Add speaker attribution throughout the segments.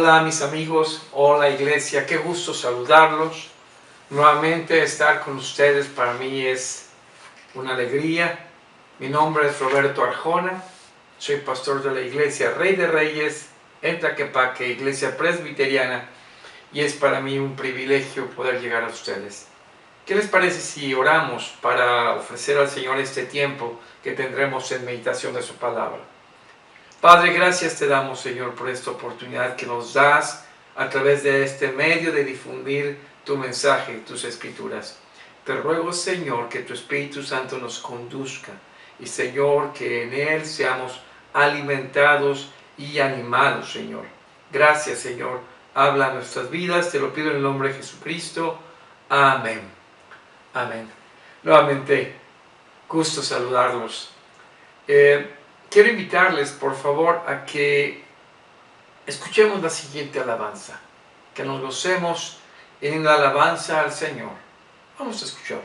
Speaker 1: Hola mis amigos, hola iglesia, qué gusto saludarlos. Nuevamente estar con ustedes para mí es una alegría. Mi nombre es Roberto Arjona, soy pastor de la iglesia Rey de Reyes en Tlaquepaque, iglesia presbiteriana, y es para mí un privilegio poder llegar a ustedes. ¿Qué les parece si oramos para ofrecer al Señor este tiempo que tendremos en meditación de su palabra? Padre, gracias te damos, Señor, por esta oportunidad que nos das a través de este medio de difundir tu mensaje, tus escrituras. Te ruego, Señor, que tu Espíritu Santo nos conduzca y, Señor, que en Él seamos alimentados y animados, Señor. Gracias, Señor. Habla a nuestras vidas, te lo pido en el nombre de Jesucristo. Amén. Amén. Nuevamente, gusto saludarlos. Quiero invitarles, por favor, a que escuchemos la siguiente alabanza, que nos gocemos en la alabanza al Señor. Vamos a escucharla.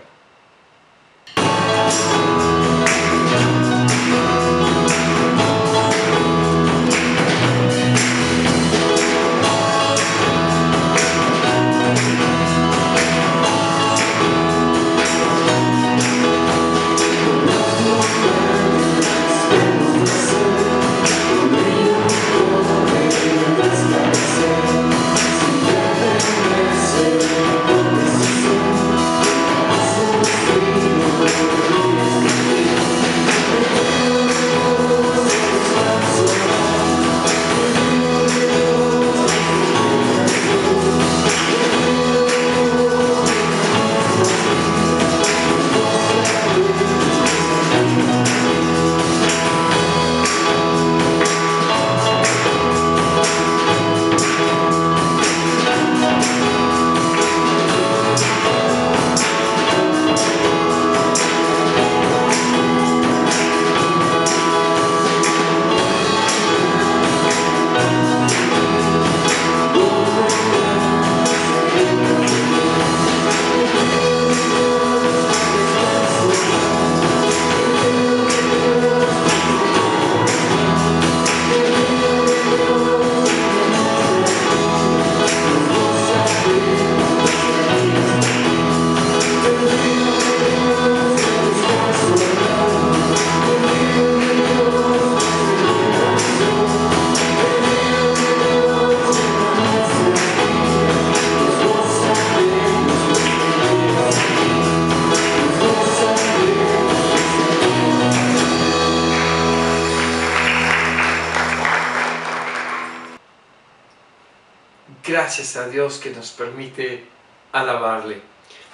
Speaker 1: Gracias a Dios que nos permite alabarle.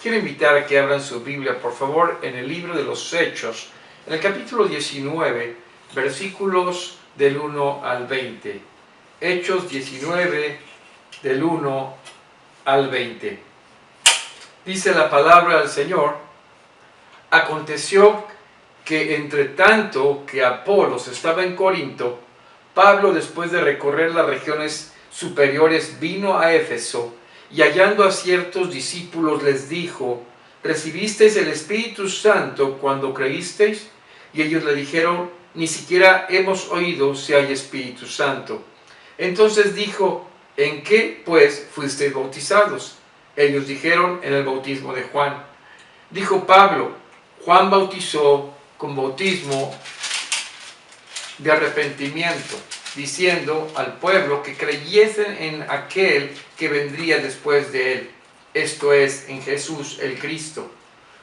Speaker 1: Quiero invitar a que abran su Biblia, por favor, en el libro de los Hechos, en el capítulo 19, versículos del 1 al 20. Hechos 19, del 1 al 20. Dice la palabra del Señor: aconteció que entre tanto que Apolos estaba en Corinto, Pablo, después de recorrer las regiones superiores, vino a Éfeso, y hallando a ciertos discípulos les dijo: ¿recibisteis el Espíritu Santo cuando creísteis? Y ellos le dijeron: ni siquiera hemos oído si hay Espíritu Santo. Entonces dijo: ¿en qué pues fuisteis bautizados? Ellos dijeron: en el bautismo de Juan. Dijo Pablo: Juan bautizó con bautismo de arrepentimiento, diciendo al pueblo que creyesen en aquel que vendría después de él, esto es, en Jesús el Cristo.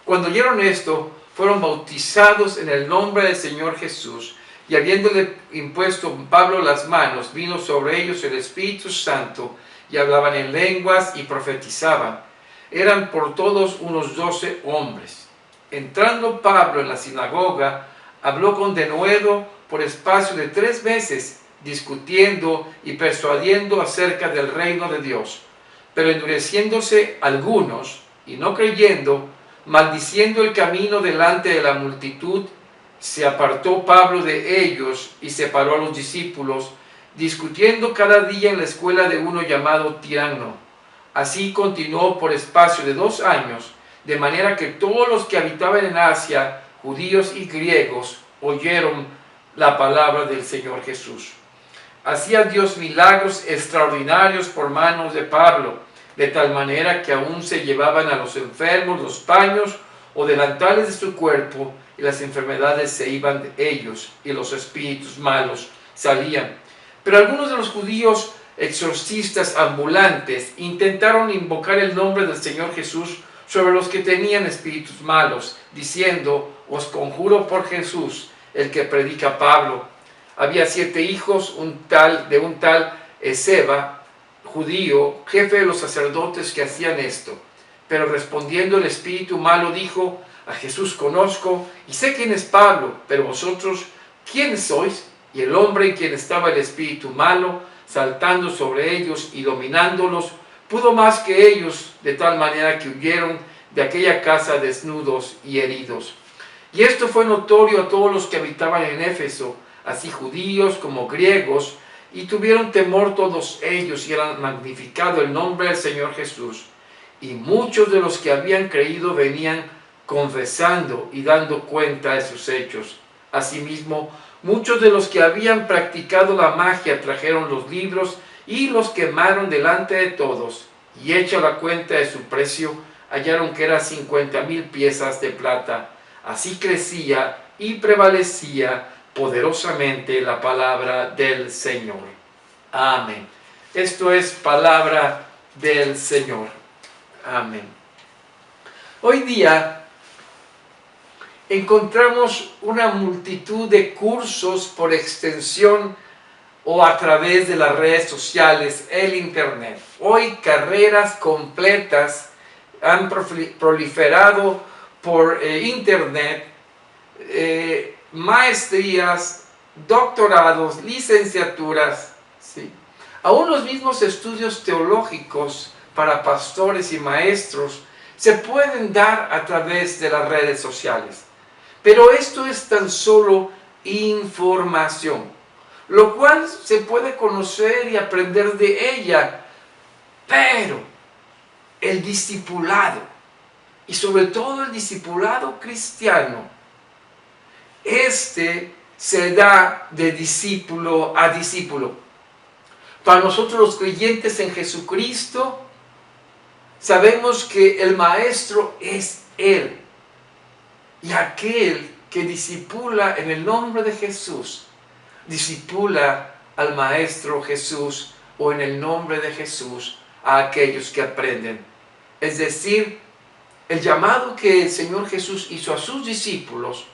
Speaker 1: Cuando oyeron esto, fueron bautizados en el nombre del Señor Jesús, y habiéndole impuesto Pablo las manos, vino sobre ellos el Espíritu Santo, y hablaban en lenguas y profetizaban. Eran por todos unos 12 hombres. Entrando Pablo en la sinagoga, habló con denuedo por espacio de 3 meses, discutiendo y persuadiendo acerca del reino de Dios. Pero endureciéndose algunos y no creyendo, maldiciendo el camino delante de la multitud, se apartó Pablo de ellos y separó a los discípulos, discutiendo cada día en la escuela de uno llamado Tirano. Así continuó por espacio de 2 años, de manera que todos los que habitaban en Asia, judíos y griegos, oyeron la palabra del Señor Jesús. hacía Dios milagros extraordinarios por manos de Pablo, de tal manera que aún se llevaban a los enfermos los paños o delantales de su cuerpo, y las enfermedades se iban de ellos, y los espíritus malos salían. Pero algunos de los judíos exorcistas ambulantes intentaron invocar el nombre del Señor Jesús sobre los que tenían espíritus malos, diciendo: os conjuro por Jesús, el que predica Pablo. Había 7 hijos de un tal Esceva, judío, jefe de los sacerdotes, que hacían esto. Pero respondiendo el espíritu malo dijo: a Jesús conozco y sé quién es Pablo, pero vosotros, ¿quiénes sois? Y el hombre en quien estaba el espíritu malo, saltando sobre ellos y dominándolos, pudo más que ellos, de tal manera que huyeron de aquella casa desnudos y heridos. Y esto fue notorio a todos los que habitaban en Éfeso, así judíos como griegos, y tuvieron temor todos ellos y eran magnificado el nombre del Señor Jesús. Y muchos de los que habían creído venían confesando y dando cuenta de sus hechos. Asimismo, muchos de los que habían practicado la magia trajeron los libros y los quemaron delante de todos, y hecha la cuenta de su precio, hallaron que eran 50,000 piezas de plata. Así crecía y prevalecía poderosamente la palabra del Señor. Amén. Esto es palabra del Señor. Amén. Hoy día encontramos una multitud de cursos por extensión o a través de las redes sociales, el internet. Hoy carreras completas han proliferado por internet, maestrías, doctorados, licenciaturas, ¿sí? Aún los mismos estudios teológicos para pastores y maestros se pueden dar a través de las redes sociales. Pero esto es tan solo información, lo cual se puede conocer y aprender de ella, pero el discipulado, y sobre todo el discipulado cristiano, se da de discípulo a discípulo. Para nosotros los creyentes en Jesucristo, sabemos que el Maestro es Él. Y aquel que discipula en el nombre de Jesús, discipula al Maestro Jesús, o en el nombre de Jesús a aquellos que aprenden. Es decir, el llamado que el Señor Jesús hizo a sus discípulos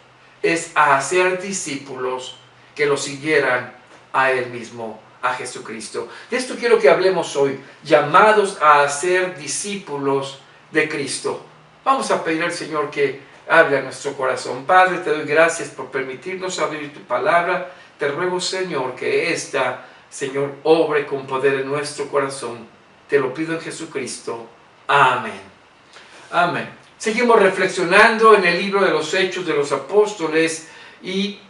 Speaker 1: es a hacer discípulos que lo siguieran a Él mismo, a Jesucristo. De esto quiero que hablemos hoy, llamados a hacer discípulos de Cristo. Vamos a pedir al Señor que hable a nuestro corazón. Padre, te doy gracias por permitirnos abrir tu palabra. Te ruego, Señor, que esta, Señor, obre con poder en nuestro corazón. Te lo pido en Jesucristo. Amén. Amén. Seguimos reflexionando en el libro de los Hechos de los Apóstoles y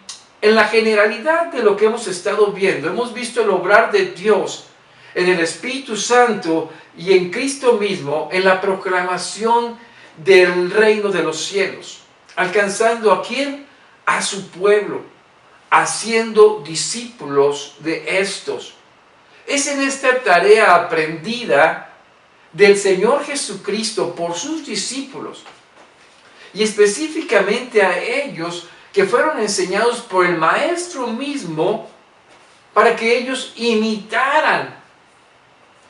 Speaker 1: en la generalidad de lo que hemos estado viendo. Hemos visto el obrar de Dios en el Espíritu Santo y en Cristo mismo en la proclamación del reino de los cielos, alcanzando ¿a quién? A su pueblo, haciendo discípulos de estos. Es en esta tarea aprendida del Señor Jesucristo por sus discípulos, y específicamente a ellos que fueron enseñados por el Maestro mismo, para que ellos imitaran,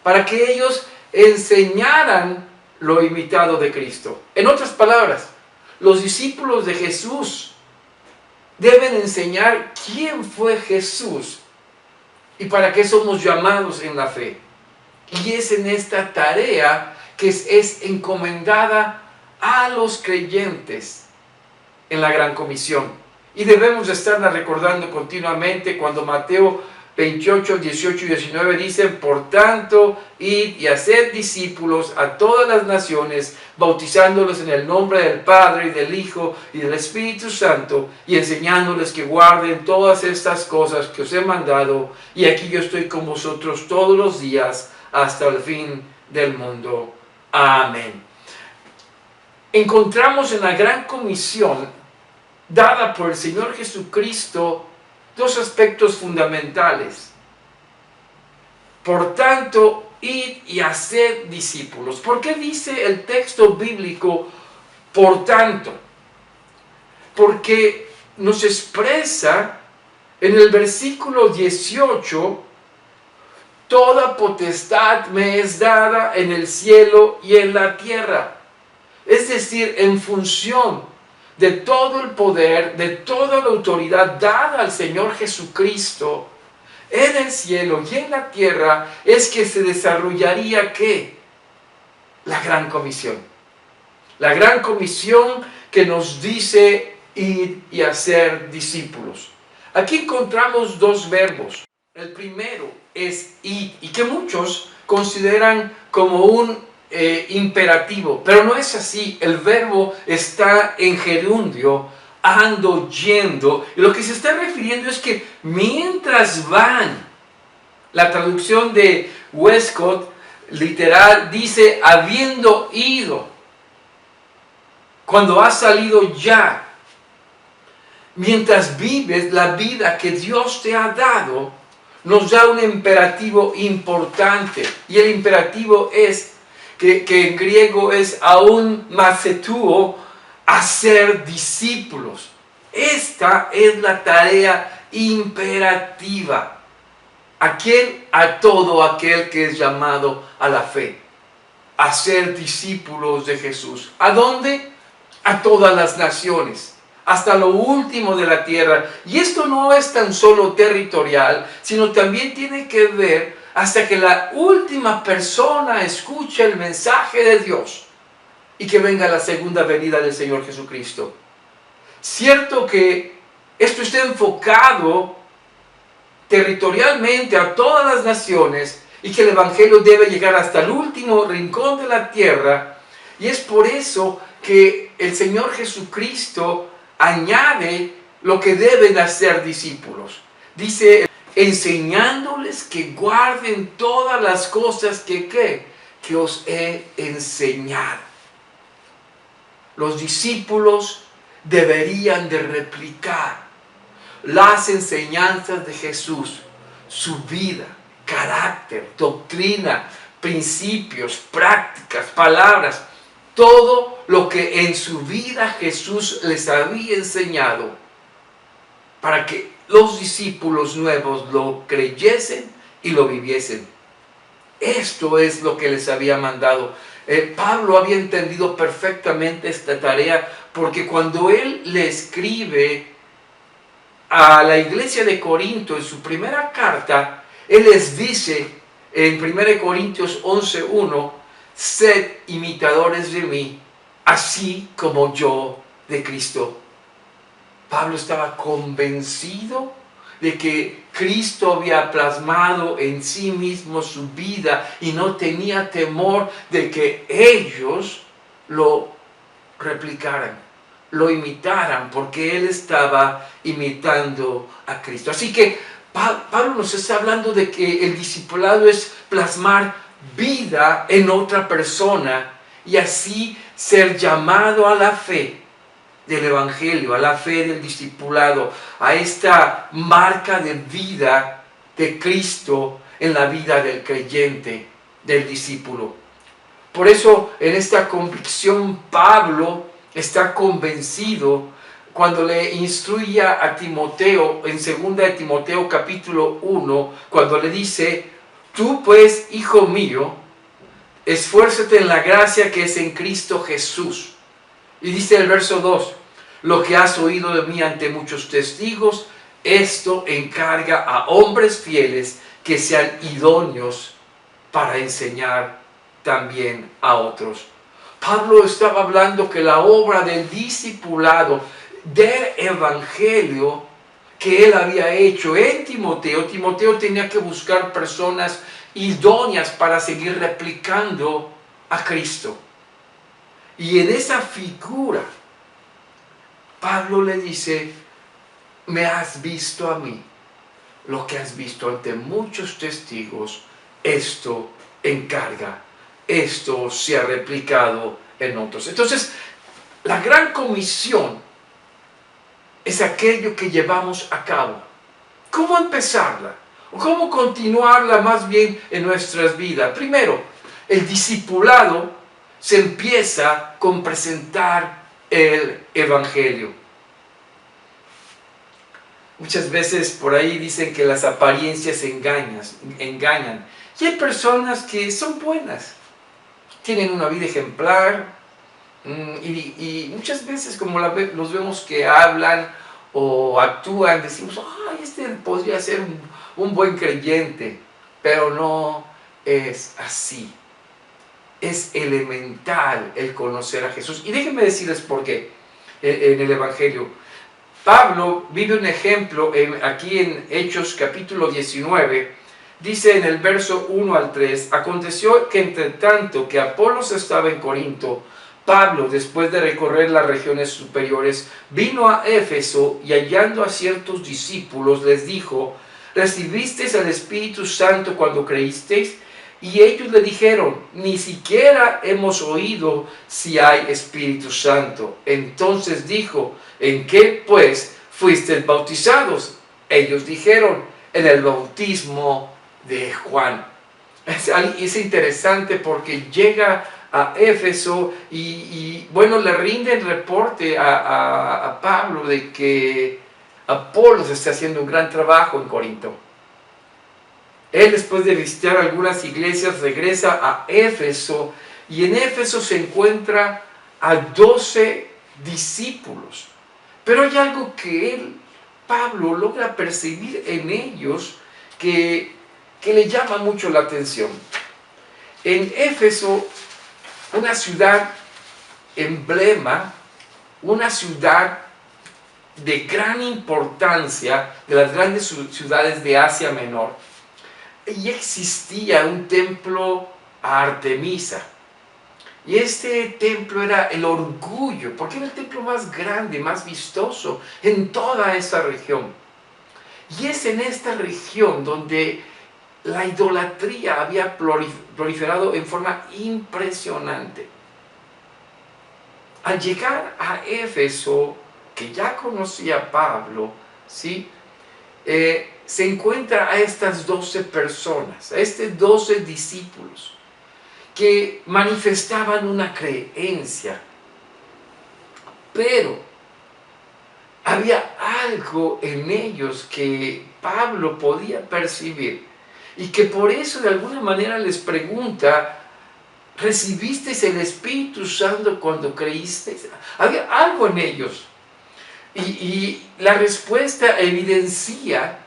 Speaker 1: para que ellos enseñaran lo imitado de Cristo. En otras palabras, los discípulos de Jesús deben enseñar quién fue Jesús y para qué somos llamados en la fe. Y es en esta tarea que es encomendada a los creyentes en la Gran Comisión. Y debemos estarla recordando continuamente cuando Mateo 28, 18 y 19 dicen: por tanto, id y haced discípulos a todas las naciones, bautizándolos en el nombre del Padre y del Hijo y del Espíritu Santo, y enseñándoles que guarden todas estas cosas que os he mandado, y aquí yo estoy con vosotros todos los días hasta el fin del mundo. Amén. Encontramos en la Gran Comisión dada por el Señor Jesucristo dos aspectos fundamentales. Por tanto, id y haced discípulos. ¿Por qué dice el texto bíblico por tanto? Porque nos expresa en el versículo 18, toda potestad me es dada en el cielo y en la tierra. Es decir, en función de todo el poder, de toda la autoridad dada al Señor Jesucristo en el cielo y en la tierra, es que se desarrollaría ¿qué? La gran comisión. La gran comisión que nos dice ir y hacer discípulos. Aquí encontramos dos verbos. El primero es ir, y que muchos consideran como un imperativo, pero no es así. El verbo está en gerundio, ando, yendo, y lo que se está refiriendo es que mientras van, la traducción de Westcott literal dice habiendo ido, cuando has salido ya, mientras vives la vida que Dios te ha dado, nos da un imperativo importante, y el imperativo es que en griego es aún mathetuo, hacer discípulos. Esta es la tarea imperativa. ¿A quién? A todo aquel que es llamado a la fe, a ser discípulos de Jesús. ¿A dónde? A todas las naciones, hasta lo último de la tierra. Y esto no es tan solo territorial, sino también tiene que ver hasta que la última persona escuche el mensaje de Dios y que venga la segunda venida del Señor Jesucristo. Cierto que esto está enfocado territorialmente a todas las naciones y que el Evangelio debe llegar hasta el último rincón de la tierra, y es por eso que el Señor Jesucristo añade lo que deben hacer discípulos. Dice, enseñándoles que guarden todas las cosas que os he enseñado. Los discípulos deberían de replicar las enseñanzas de Jesús, su vida, carácter, doctrina, principios, prácticas, palabras, todo lo que en su vida Jesús les había enseñado, para que los discípulos nuevos lo creyesen y lo viviesen. Esto es lo que les había mandado. Pablo había entendido perfectamente esta tarea, porque cuando él le escribe a la iglesia de Corinto en su primera carta, él les dice en 1 Corintios 11:1, sed imitadores de mí, así como yo de Cristo. Pablo estaba convencido de que Cristo había plasmado en sí mismo su vida y no tenía temor de que ellos lo replicaran, lo imitaran, porque él estaba imitando a Cristo. Así que Pablo nos está hablando de que el discipulado es plasmar vida en otra persona y así ser llamado a la fe del Evangelio, a la fe del discipulado, a esta marca de vida de Cristo en la vida del creyente, del discípulo. Por eso, en esta convicción, Pablo está convencido cuando le instruye a Timoteo, en 2 de Timoteo capítulo 1, cuando le dice, tú pues, hijo mío, esfuérzate en la gracia que es en Cristo Jesús. Y dice el verso 2, lo que has oído de mí ante muchos testigos, esto encarga a hombres fieles que sean idóneos para enseñar también a otros. Pablo estaba hablando que la obra del discipulado, del evangelio que él había hecho en Timoteo, Timoteo tenía que buscar personas idóneas para seguir replicando a Cristo. Y en esa figura, Pablo le dice, me has visto a mí, lo que has visto ante muchos testigos, esto encarga, esto se ha replicado en otros. Entonces, la gran comisión es aquello que llevamos a cabo. ¿Cómo empezarla? ¿Cómo continuarla más bien en nuestras vidas? Primero, el discipulado se empieza con presentar el Evangelio. Muchas veces por ahí dicen que las apariencias engañan. Y hay personas que son buenas, tienen una vida ejemplar, y muchas veces como los vemos que hablan o actúan, decimos, ay, este podría ser un buen creyente, pero no es así. Es elemental el conocer a Jesús. Y déjenme decirles por qué en el Evangelio. Pablo vive un ejemplo aquí en Hechos capítulo 19, dice en el verso 1 al 3, aconteció que entre tanto que Apolos estaba en Corinto, Pablo, después de recorrer las regiones superiores, vino a Éfeso y hallando a ciertos discípulos les dijo, ¿recibisteis al Espíritu Santo cuando creísteis? Y ellos le dijeron, ni siquiera hemos oído si hay Espíritu Santo. Entonces dijo, ¿en qué pues fuisteis bautizados? Ellos dijeron, en el bautismo de Juan. Es interesante porque llega a Éfeso y bueno, le rinden reporte a Pablo de que Apolos está haciendo un gran trabajo en Corinto. Él, después de visitar algunas iglesias, regresa a Éfeso y en Éfeso se encuentra a 12 discípulos. Pero hay algo que Pablo, logra percibir en ellos que le llama mucho la atención. En Éfeso, una ciudad emblema, una ciudad de gran importancia, de las grandes ciudades de Asia Menor, y existía un templo a Artemisa. Y este templo era el orgullo, porque era el templo más grande, más vistoso en toda esta región. Y es en esta región donde la idolatría había proliferado en forma impresionante. Al llegar a Éfeso, que ya conocía Pablo, ¿sí? Se encuentra a estas 12 personas, a estos 12 discípulos, que manifestaban una creencia, pero había algo en ellos que Pablo podía percibir y que por eso de alguna manera les pregunta, ¿recibisteis el Espíritu Santo cuando creísteis? Había algo en ellos y la respuesta evidencia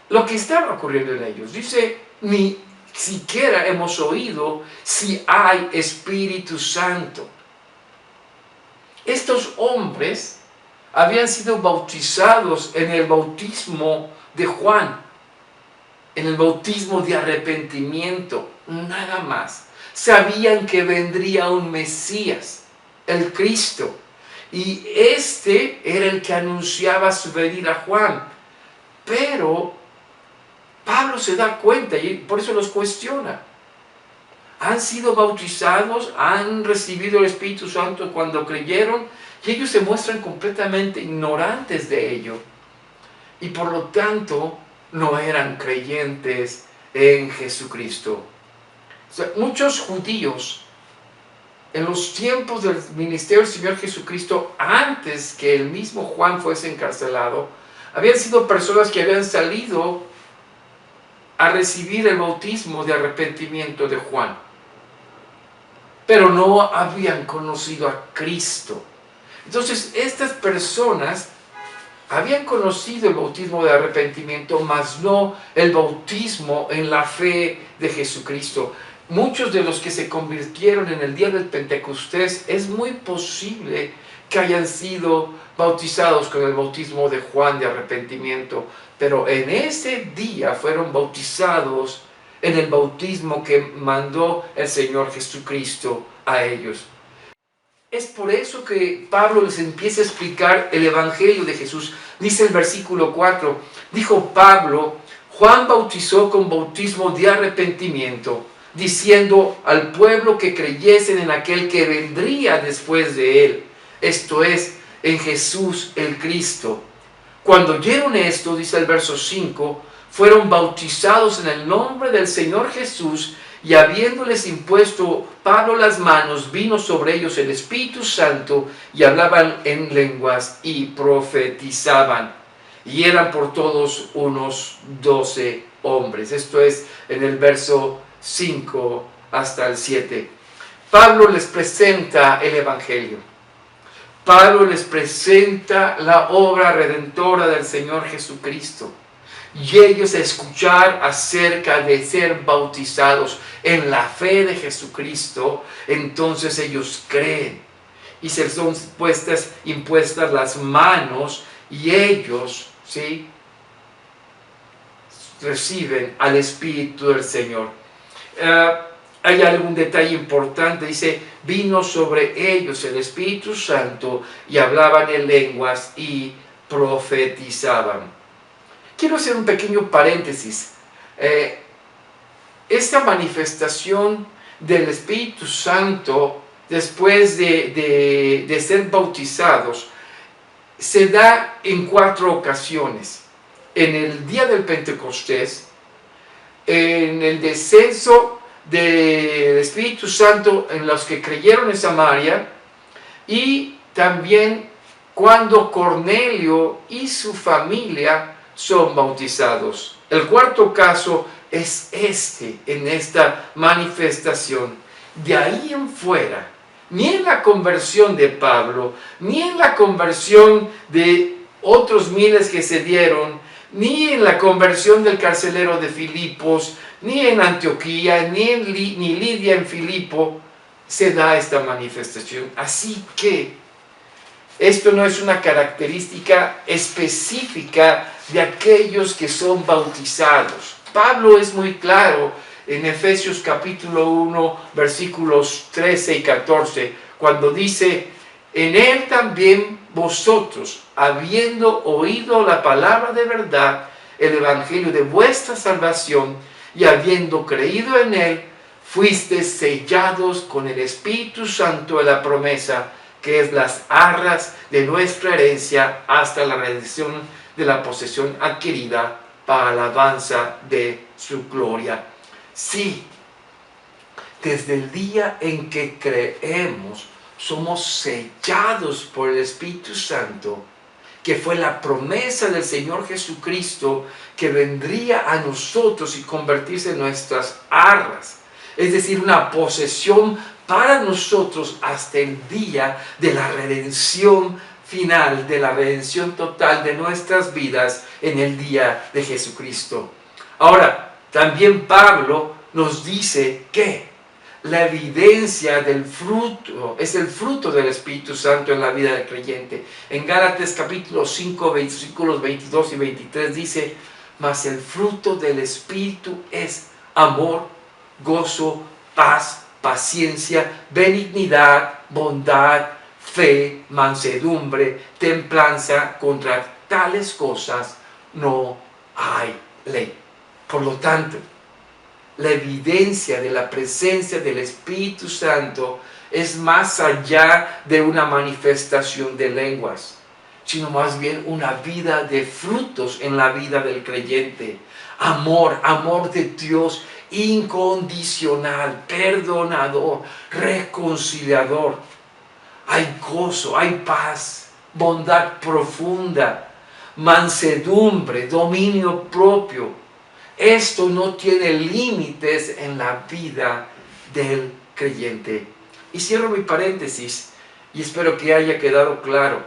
Speaker 1: lo que estaba ocurriendo en ellos. Dice, ni siquiera hemos oído si hay Espíritu Santo. Estos hombres habían sido bautizados en el bautismo de Juan, en el bautismo de arrepentimiento, nada más. Sabían que vendría un Mesías, el Cristo, y este era el que anunciaba su venida a Juan. Pero Pablo se da cuenta y por eso los cuestiona. Han sido bautizados, han recibido el Espíritu Santo cuando creyeron, y ellos se muestran completamente ignorantes de ello. Y por lo tanto, no eran creyentes en Jesucristo. O sea, muchos judíos, en los tiempos del ministerio del Señor Jesucristo, antes que el mismo Juan fuese encarcelado, habían sido personas que habían salido a recibir el bautismo de arrepentimiento de Juan, pero no habían conocido a Cristo. Entonces estas personas habían conocido el bautismo de arrepentimiento, mas no el bautismo en la fe de Jesucristo. Muchos de los que se convirtieron en el día del Pentecostés, es muy posible que hayan sido bautizados con el bautismo de Juan de arrepentimiento, pero en ese día fueron bautizados en el bautismo que mandó el Señor Jesucristo a ellos. Es por eso que Pablo les empieza a explicar el Evangelio de Jesús. Dice el versículo 4, dijo Pablo, Juan bautizó con bautismo de arrepentimiento, diciendo al pueblo que creyesen en aquel que vendría después de él, esto es, en Jesús el Cristo. Cuando oyeron esto, dice el verso 5, fueron bautizados en el nombre del Señor Jesús, y habiéndoles impuesto Pablo las manos, vino sobre ellos el Espíritu Santo, y hablaban en lenguas y profetizaban. Y eran por todos unos 12 hombres. Esto es en el verso 5 hasta el 7. Pablo les presenta el Evangelio. Pablo les presenta la obra redentora del Señor Jesucristo. Y ellos a escuchar acerca de ser bautizados en la fe de Jesucristo, entonces ellos creen. Y se les son impuestas las manos, y ellos, ¿sí?, reciben al Espíritu del Señor. Hay algún detalle importante, dice, vino sobre ellos el Espíritu Santo y hablaban en lenguas y profetizaban. Quiero hacer un pequeño paréntesis. Esta manifestación del Espíritu Santo después de ser bautizados se da en 4 ocasiones. En el día del Pentecostés, en el descenso del Espíritu Santo en los que creyeron en Samaria, y también cuando Cornelio y su familia son bautizados. El cuarto caso es en esta manifestación. De ahí en fuera, ni en la conversión de Pablo, ni en la conversión de otros miles que se dieron, ni en la conversión del carcelero de Filipos, ni en Antioquía, ni Lidia en Filipo, se da esta manifestación. Así que esto no es una característica específica de aquellos que son bautizados. Pablo es muy claro en Efesios capítulo 1, versículos 13 y 14, cuando dice, en él también vosotros, habiendo oído la palabra de verdad, el evangelio de vuestra salvación, y habiendo creído en él, fuisteis sellados con el Espíritu Santo de la promesa, que es las arras de nuestra herencia hasta la redención de la posesión adquirida para alabanza de su gloria. Sí, desde el día en que creemos, somos sellados por el Espíritu Santo, que fue la promesa del Señor Jesucristo, que vendría a nosotros y convertirse en nuestras arras, es decir, una posesión para nosotros hasta el día de la redención final, de la redención total de nuestras vidas en el día de Jesucristo. Ahora, también Pablo nos dice que la evidencia del fruto es el fruto del Espíritu Santo en la vida del creyente. En Gálatas capítulo 5, versículos 22 y 23 dice, mas el fruto del Espíritu es amor, gozo, paz, paciencia, benignidad, bondad, fe, mansedumbre, templanza. Contra tales cosas no hay ley. Por lo tanto, la evidencia de la presencia del Espíritu Santo es más allá de una manifestación de lenguas, sino más bien una vida de frutos en la vida del creyente. Amor de Dios incondicional, perdonador, reconciliador. Hay gozo, hay paz, bondad profunda, mansedumbre, dominio propio. Esto no tiene límites en la vida del creyente. Y cierro mi paréntesis y espero que haya quedado claro.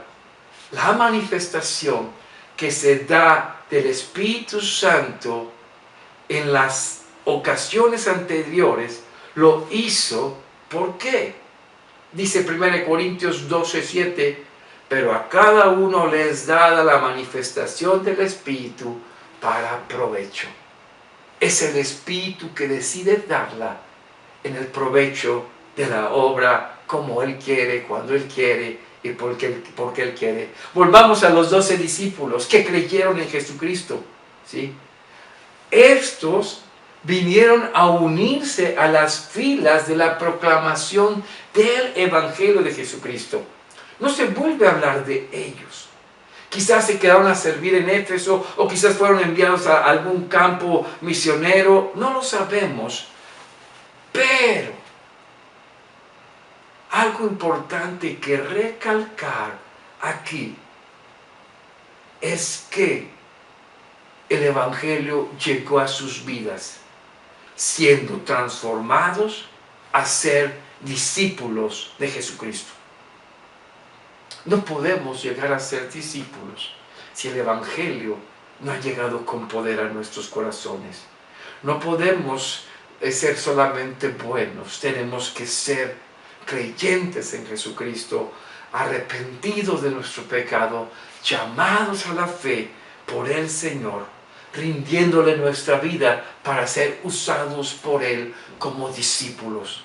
Speaker 1: La manifestación que se da del Espíritu Santo en las ocasiones anteriores lo hizo, ¿por qué? Dice 1 Corintios 12:7, pero a cada uno le es dada la manifestación del Espíritu para provecho. Es el Espíritu que decide darla en el provecho de la obra, como Él quiere, cuando Él quiere y porque Él quiere. Volvamos a los 12 discípulos que creyeron en Jesucristo, ¿sí? Estos vinieron a unirse a las filas de la proclamación del Evangelio de Jesucristo. No se vuelve a hablar de ellos. Quizás se quedaron a servir en Éfeso o quizás fueron enviados a algún campo misionero. No lo sabemos. Pero algo importante que recalcar aquí es que el Evangelio llegó a sus vidas, siendo transformados a ser discípulos de Jesucristo. No podemos llegar a ser discípulos si el Evangelio no ha llegado con poder a nuestros corazones. No podemos ser solamente buenos, tenemos que ser creyentes en Jesucristo, arrepentidos de nuestro pecado, llamados a la fe por el Señor, rindiéndole nuestra vida para ser usados por Él como discípulos.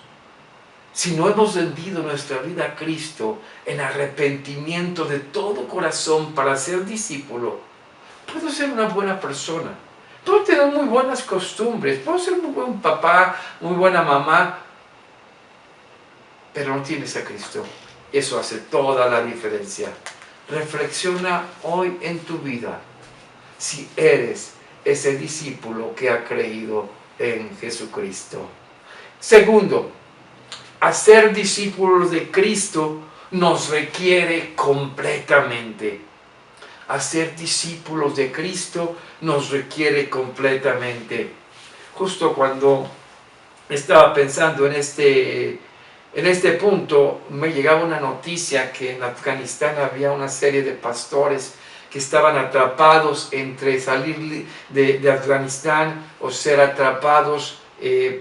Speaker 1: Si no hemos rendido nuestra vida a Cristo en arrepentimiento de todo corazón para ser discípulo, puedo ser una buena persona, puedo tener muy buenas costumbres, puedo ser muy buen papá, muy buena mamá, pero no tienes a Cristo. Eso hace toda la diferencia. Reflexiona hoy en tu vida si eres ese discípulo que ha creído en Jesucristo. Segundo, hacer discípulos de Cristo nos requiere completamente. Hacer discípulos de Cristo nos requiere completamente. Justo cuando estaba pensando en este punto, me llegaba una noticia que en Afganistán había una serie de pastores que estaban atrapados entre salir de Afganistán o ser atrapados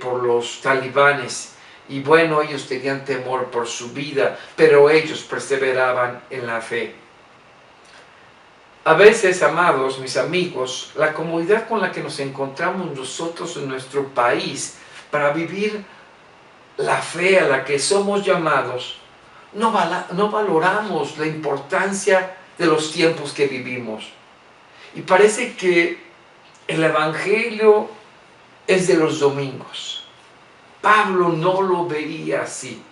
Speaker 1: por los talibanes. Y bueno, ellos tenían temor por su vida, pero ellos perseveraban en la fe. A veces, amados, mis amigos, la comunidad con la que nos encontramos nosotros en nuestro país para vivir la fe a la que somos llamados, no valoramos la importancia de los tiempos que vivimos. Y parece que el Evangelio es de los domingos. Pablo no lo veía así.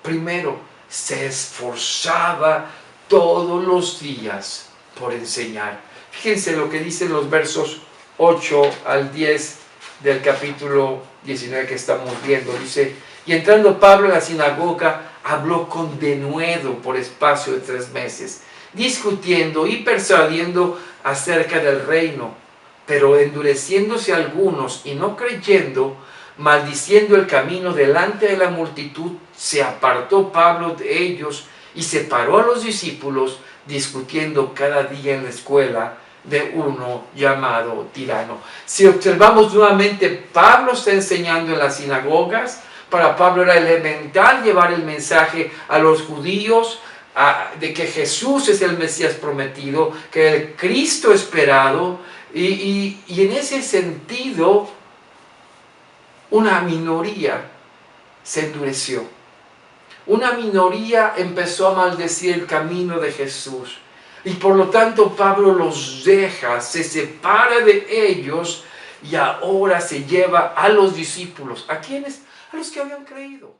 Speaker 1: Primero, se esforzaba todos los días por enseñar. Fíjense lo que dicen los versos 8 al 10 del capítulo 19 que estamos viendo. Dice: y entrando Pablo en la sinagoga, habló con denuedo por espacio de 3 meses, discutiendo y persuadiendo acerca del reino. Pero endureciéndose algunos y no creyendo, maldiciendo el camino delante de la multitud, se apartó Pablo de ellos y separó a los discípulos, discutiendo cada día en la escuela de uno llamado Tirano. Si observamos nuevamente, Pablo está enseñando en las sinagogas. Para Pablo era elemental llevar el mensaje a los judíos de que Jesús es el Mesías prometido, que el Cristo esperado, y en ese sentido una minoría se endureció. Una minoría empezó a maldecir el camino de Jesús. Y por lo tanto Pablo los deja, se separa de ellos y ahora se lleva a los discípulos. ¿A quiénes? A los que habían creído.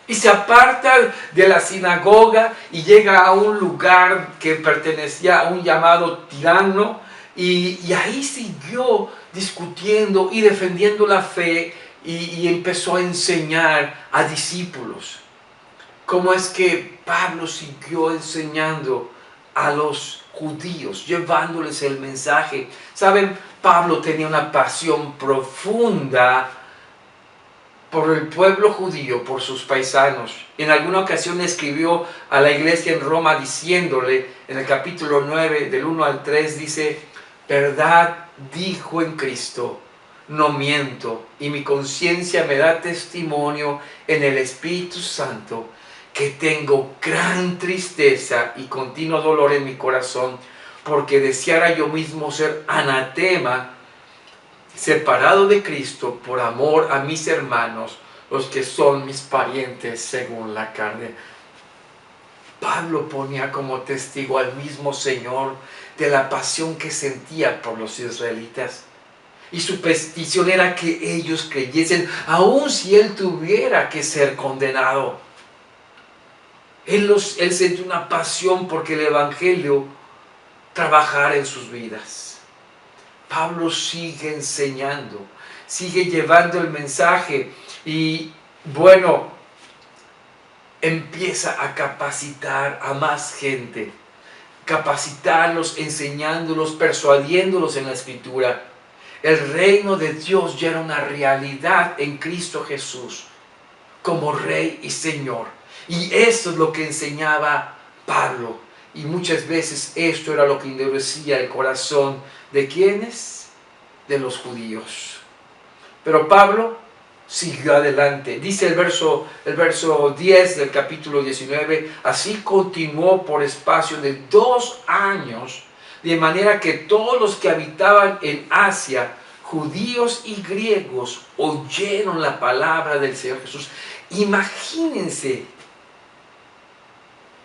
Speaker 1: Y se aparta de la sinagoga y llega a un lugar que pertenecía a un llamado Tirano. Y ahí siguió discutiendo y defendiendo la fe y empezó a enseñar a discípulos. ¿Cómo es que Pablo siguió enseñando a los judíos, llevándoles el mensaje? ¿Saben? Pablo tenía una pasión profunda por el pueblo judío, por sus paisanos. En alguna ocasión escribió a la iglesia en Roma diciéndole, en el capítulo 9, del 1 al 3, dice: verdad dijo en Cristo, no miento, y mi conciencia me da testimonio en el Espíritu Santo, que tengo gran tristeza y continuo dolor en mi corazón, porque deseara yo mismo ser anatema, separado de Cristo por amor a mis hermanos, los que son mis parientes según la carne. Pablo ponía como testigo al mismo Señor de la pasión que sentía por los israelitas. Y su petición era que ellos creyesen, aun si él tuviera que ser condenado. Él sentía una pasión porque el Evangelio trabajar en sus vidas. Pablo sigue enseñando, sigue llevando el mensaje y bueno, empieza a capacitar a más gente, capacitarlos, enseñándolos, persuadiéndolos en la Escritura. El reino de Dios ya era una realidad en Cristo Jesús, como Rey y Señor. Y esto es lo que enseñaba Pablo. Y muchas veces esto era lo que endurecía el corazón de ¿quiénes? De los judíos. Pero Pablo siguió adelante. Dice el verso 10 del capítulo 19, así continuó por espacio de 2 años, de manera que todos los que habitaban en Asia, judíos y griegos, oyeron la palabra del Señor Jesús. Imagínense,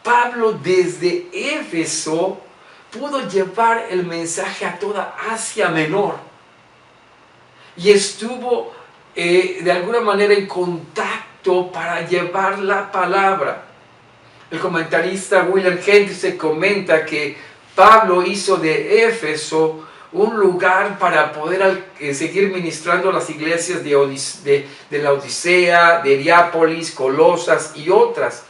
Speaker 1: Pablo desde Éfeso pudo llevar el mensaje a toda Asia Menor y estuvo de alguna manera en contacto para llevar la palabra. El comentarista William Henry se comenta que Pablo hizo de Éfeso un lugar para poder seguir ministrando las iglesias de la Odisea, de Hierápolis, Colosas y otras.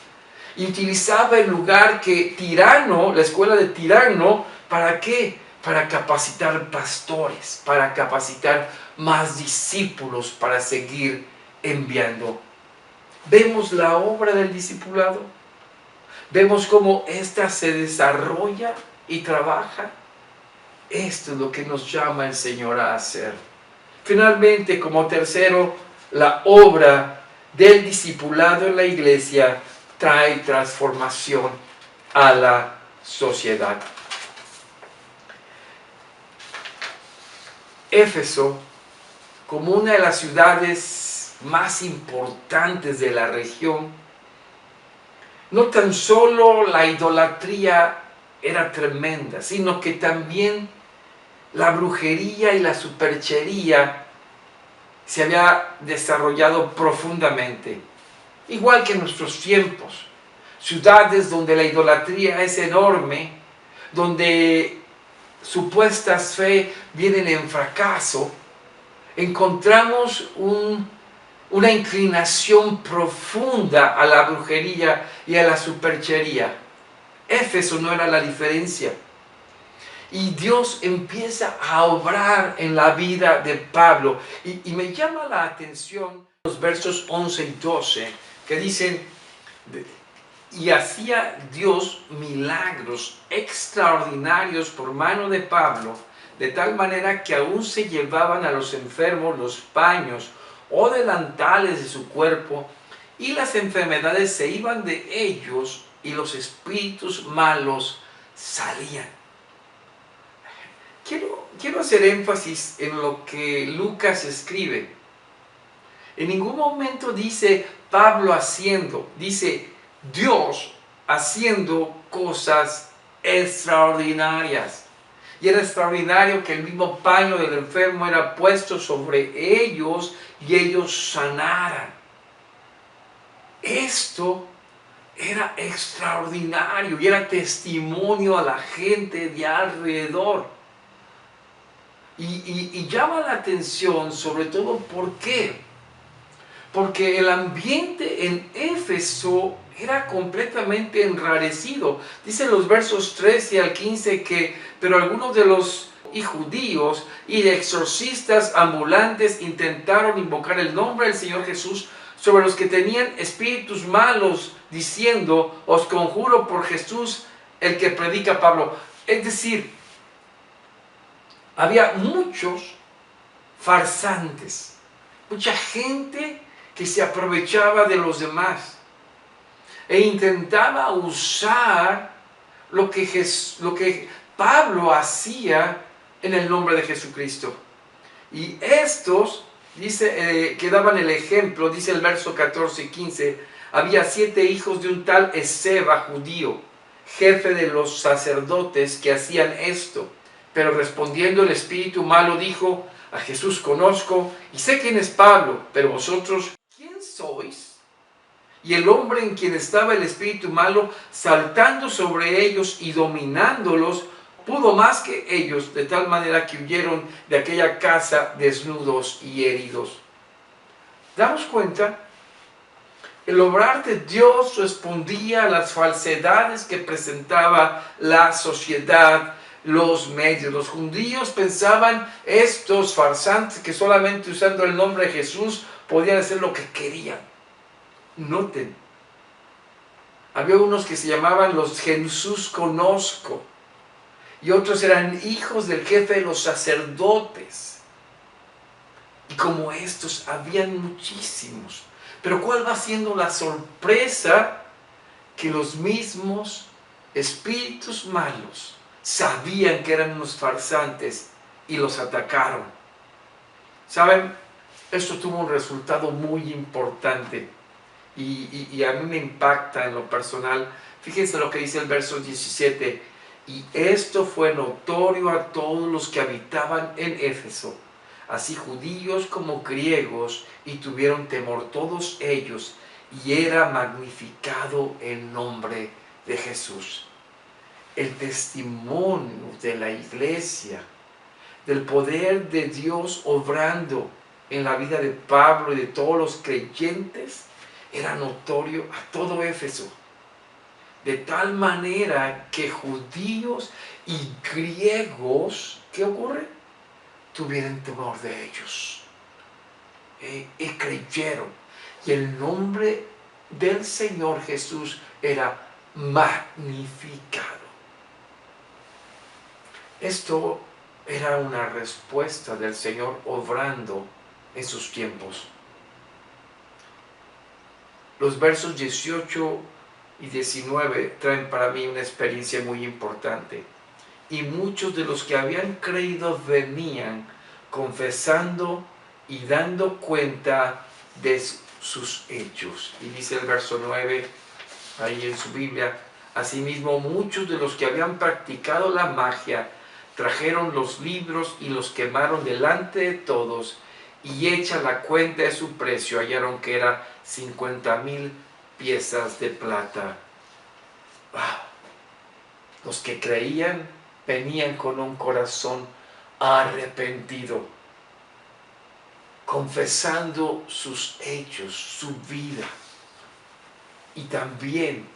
Speaker 1: Y utilizaba el lugar que Tirano, la escuela de Tirano, ¿para qué? Para capacitar pastores, para capacitar más discípulos, para seguir enviando. Vemos la obra del discipulado, vemos cómo ésta se desarrolla y trabaja. Esto es lo que nos llama el Señor a hacer. Finalmente, como tercero, la obra del discipulado en la iglesia trae transformación a la sociedad. Éfeso, como una de las ciudades más importantes de la región, no tan solo la idolatría era tremenda, sino que también la brujería y la superchería se había desarrollado profundamente. Igual que en nuestros tiempos, ciudades donde la idolatría es enorme, donde supuestas fe vienen en fracaso, encontramos una inclinación profunda a la brujería y a la superchería. Éfeso no era la diferencia. Y Dios empieza a obrar en la vida de Pablo. Y me llama la atención los versos 11 y 12, que dicen, y hacía Dios milagros extraordinarios por mano de Pablo, de tal manera que aún se llevaban a los enfermos los paños o delantales de su cuerpo, y las enfermedades se iban de ellos, y los espíritus malos salían. Quiero hacer énfasis en lo que Lucas escribe. En ningún momento dice Pablo haciendo, dice Dios haciendo cosas extraordinarias. Y era extraordinario que el mismo paño del enfermo era puesto sobre ellos y ellos sanaran. Esto era extraordinario y era testimonio a la gente de alrededor. Y llama la atención sobre todo ¿por qué? Porque el ambiente en Éfeso era completamente enrarecido. Dice los versos 13 al 15 que, pero algunos de los judíos y de exorcistas ambulantes intentaron invocar el nombre del Señor Jesús sobre los que tenían espíritus malos, diciendo, os conjuro por Jesús, el que predica Pablo. Es decir, había muchos farsantes, mucha gente que se aprovechaba de los demás e intentaba usar lo que Pablo hacía en el nombre de Jesucristo. Y estos, dice, que daban el ejemplo, dice el verso 14 y 15, había 7 hijos de un tal Esceva judío, jefe de los sacerdotes que hacían esto. Pero respondiendo el espíritu malo dijo, a Jesús conozco y sé quién es Pablo, pero vosotros, ¿quién sois? Y el hombre en quien estaba el espíritu malo, saltando sobre ellos y dominándolos, pudo más que ellos, de tal manera que huyeron de aquella casa desnudos y heridos. ¿Damos cuenta? El obrar de Dios respondía a las falsedades que presentaba la sociedad, los medios. Los judíos pensaban, estos farsantes, que solamente usando el nombre de Jesús podían hacer lo que querían. Noten, había unos que se llamaban los Jesús conozco, y otros eran hijos del jefe de los sacerdotes. Y como estos, habían muchísimos. Pero ¿cuál va siendo la sorpresa? Que los mismos espíritus malos sabían que eran unos farsantes y los atacaron. ¿Saben? Esto tuvo un resultado muy importante y a mí me impacta en lo personal. Fíjense lo que dice el verso 17. Y esto fue notorio a todos los que habitaban en Éfeso, así judíos como griegos, y tuvieron temor todos ellos, y era magnificado el nombre de Jesús. El testimonio de la iglesia, del poder de Dios obrando en la vida de Pablo y de todos los creyentes, era notorio a todo Éfeso. De tal manera que judíos y griegos, ¿qué ocurre? Tuvieron temor de ellos y creyeron. Y el nombre del Señor Jesús era magnificado. Esto era una respuesta del Señor obrando en sus tiempos. Los versos 18 y 19 traen para mí una experiencia muy importante. Y muchos de los que habían creído venían confesando y dando cuenta de sus hechos. Y dice el verso 9, ahí en su Biblia, asimismo muchos de los que habían practicado la magia trajeron los libros y los quemaron delante de todos, y hecha la cuenta de su precio hallaron que era 50,000 piezas de plata. ¡Wow! Los que creían venían con un corazón arrepentido, confesando sus hechos, su vida. Y también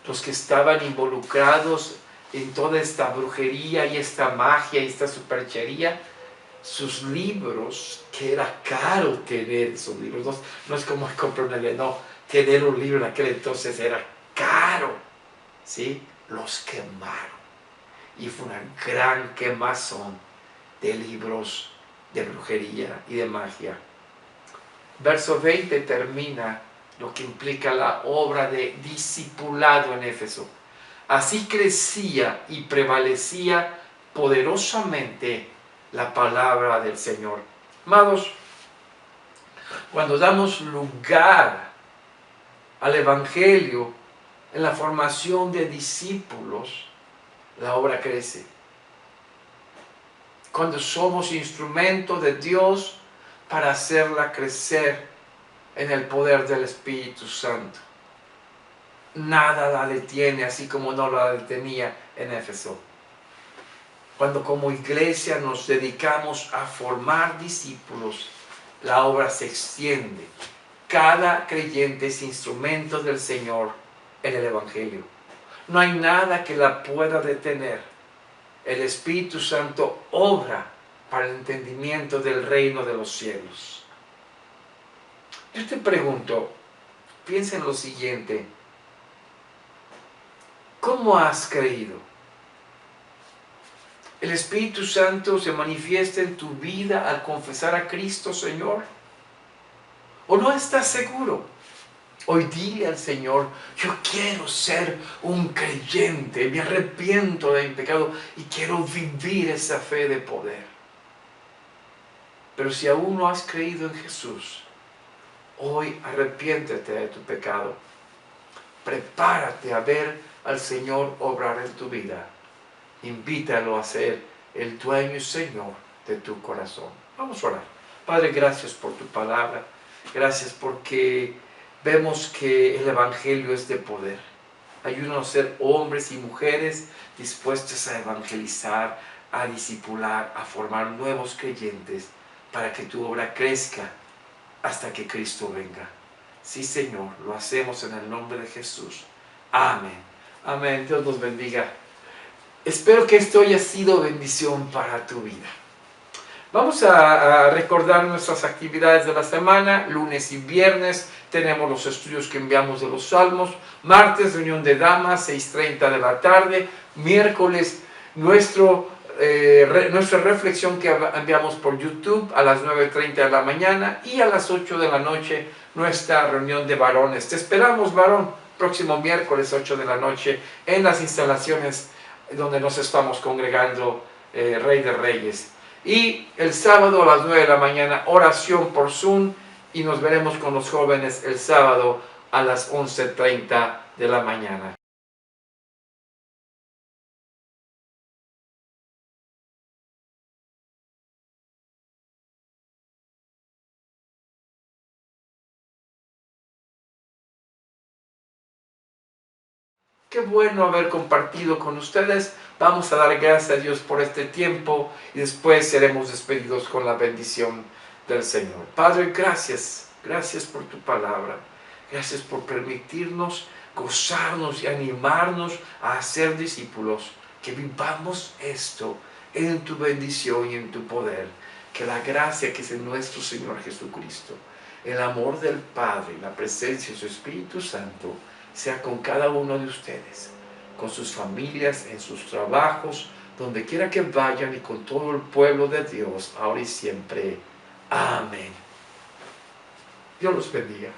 Speaker 1: los que estaban involucrados en toda esta brujería y esta magia y esta superchería, sus libros, que era caro tener esos libros, no es como comprar una Biblia, no, tener un libro en aquel entonces era caro, ¿sí? Los quemaron. Y fue una gran quemazón de libros de brujería y de magia. Verso 20 termina lo que implica la obra de discipulado en Éfeso. Así crecía y prevalecía poderosamente la palabra del Señor. Amados, cuando damos lugar al Evangelio en la formación de discípulos, la obra crece. Cuando somos instrumento de Dios para hacerla crecer en el poder del Espíritu Santo, nada la detiene, así como no la detenía en Éfeso. Cuando como iglesia nos dedicamos a formar discípulos, la obra se extiende. Cada creyente es instrumento del Señor en el Evangelio. No hay nada que la pueda detener. El Espíritu Santo obra para el entendimiento del reino de los cielos. Yo te pregunto, piensa en lo siguiente. ¿Cómo has creído? ¿El Espíritu Santo se manifiesta en tu vida al confesar a Cristo, Señor? ¿O no estás seguro? Hoy dile al Señor, yo quiero ser un creyente, me arrepiento de mi pecado y quiero vivir esa fe de poder. Pero si aún no has creído en Jesús, hoy arrepiéntete de tu pecado. Prepárate a ver al Señor obrar en tu vida. Invítalo a ser el dueño y Señor de tu corazón. Vamos a orar. Padre, gracias por tu palabra. Gracias porque vemos que el Evangelio es de poder. Ayúdanos a ser hombres y mujeres dispuestos a evangelizar, a discipular, a formar nuevos creyentes, para que tu obra crezca hasta que Cristo venga. Sí, Señor, lo hacemos en el nombre de Jesús. Amén. Amén. Dios nos bendiga. Espero que esto haya sido bendición para tu vida. Vamos a recordar nuestras actividades de la semana. Lunes y viernes tenemos los estudios que enviamos de los Salmos. Martes, reunión de damas, 6:30 de la tarde. Miércoles, nuestra reflexión que enviamos por YouTube a las 9:30 de la mañana. Y a las 8 de la noche, nuestra reunión de varones. Te esperamos, varón, próximo miércoles, 8 de la noche, en las instalaciones donde nos estamos congregando, Rey de Reyes. Y el sábado a las 9 de la mañana, oración por Zoom, y nos veremos con los jóvenes el sábado a las 11:30 de la mañana. Qué bueno haber compartido con ustedes. Vamos a dar gracias a Dios por este tiempo y después seremos despedidos con la bendición del Señor. Padre, gracias. Gracias por tu palabra. Gracias por permitirnos gozarnos y animarnos a ser discípulos. Que vivamos esto en tu bendición y en tu poder. Que la gracia que es en nuestro Señor Jesucristo, el amor del Padre y la presencia de su Espíritu Santo sea con cada uno de ustedes, con sus familias, en sus trabajos, donde quiera que vayan, y con todo el pueblo de Dios, ahora y siempre. Amén. Dios los bendiga.